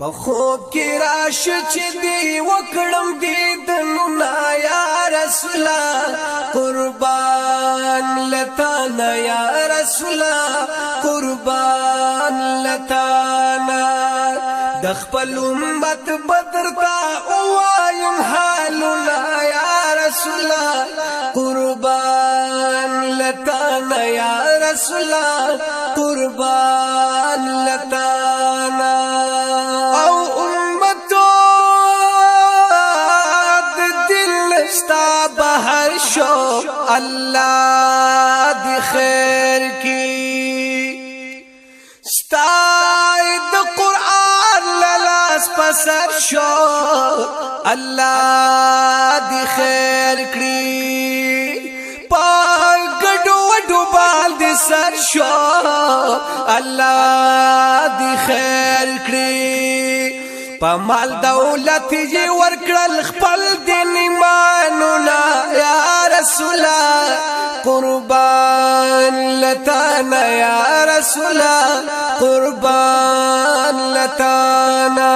په خوب کې راشه چې دی وکړم دیدنونه یا رسول قربان لتانا یا رسول قربان لتانا د خپل امت بدر تا وایم حالنا یا رسول قربان لتانا یا رسول قربان لتانا او امتو د دل ستا بهر شو الله دی خیر کی ستا د قرآن لاس پسر شو الله دی خیر کړي پاګډو وډو باندې سر شو الله دی خیر کړي په مال دولت یې ورکړل خپل دین ایمانونه یا رسول قربان لتانا یا رسول قربان لتانا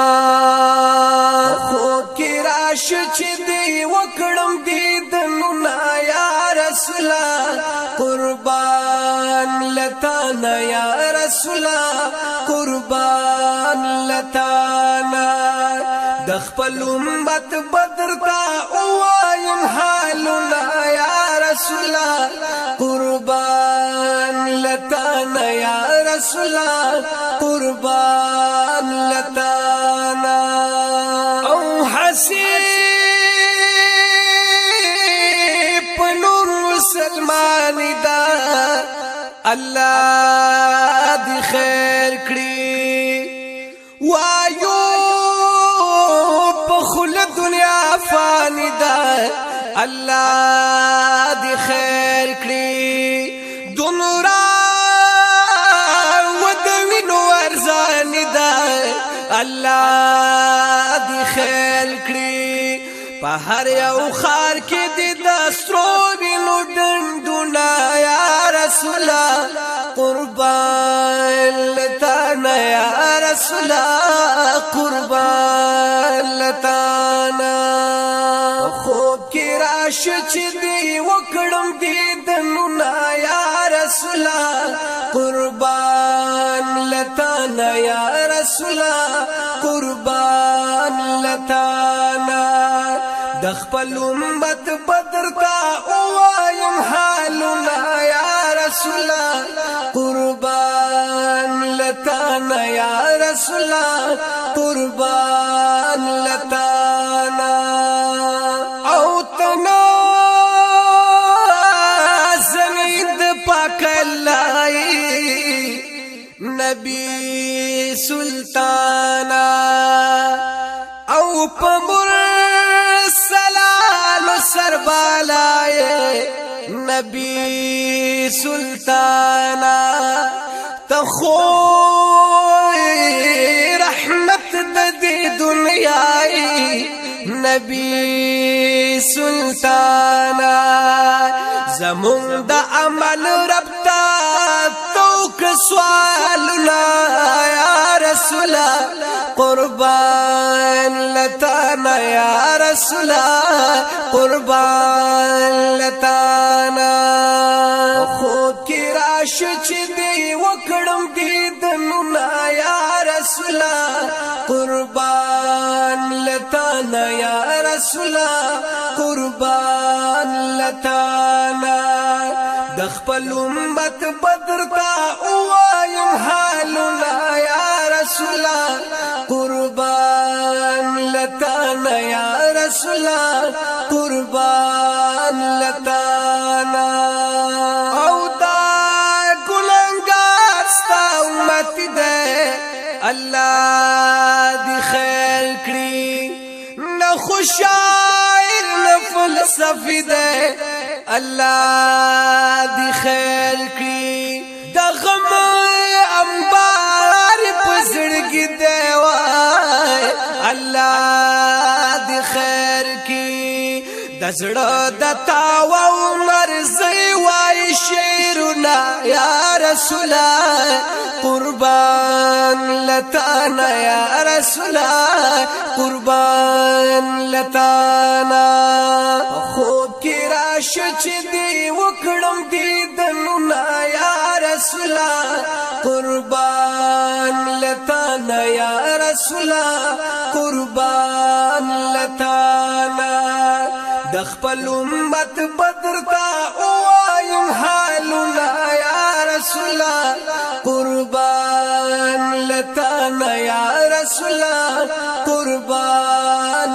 خو کې راشه چې دی وکړم دیدنونه یا رسول قربان لتانا یا رسول قربان لتانا د خپل امت بدر تا وایم حالنا یا رسول قربان لتانا یا رسول قربان لتانا او حسیب نور مسلمان دا الله دی خیر کړي وایو خل دنیا فانی دا الله دی خیر کړي دنورا ودوینو ارزان دا الله دی خیر کړي په هر یو خار کې د دسترو وینو ډندونه یا رسول قربان لتانا یا رسول قربان لتانا خوب کې راشه چې دی وکړم دیدنونه یا رسول قربان لتانا یا رسول قربان لتانا د خپل امت بدر تا وایم حالنا یا رسول قربان لتانا یا رسول قربان لتانا او تنا زمید پاک اللہ نبی سلطانا او پمر سربالائے نبی سلطانا تخوی رحمت دی دنیای نبی سلطانا زمون دا عمل ربتا توک سوالنا یا رسول قربان لتانا یا رسول قربان لتانا خود کی راشه چې دی وکړم دیدنونه یا رسول قربان لتانا یا رسول قربان لتانا د خپل امت بدر تا وایم حالنا یا رسول قربان لتانا یا رسول قربان لتانا او دا ګلنګار ستا امت ده الله دی خیر کړي نه خوشایر نه فلسفي ده الله دی خیر کړي د غم انبار پزړګي دی وای الله دی خیر کړي د زړه د تاو مرزي وای شیر دلنا یا رسول قربان لتانا یا رسول قربان لتانا خوب کی راش چې دی وکړم دیدنونه یا رسول قربان لتانا یا رسول قربان لتانا د خپل امت بدر تا وایم حالنا یا رسول قربان لتانا یا رسول قربان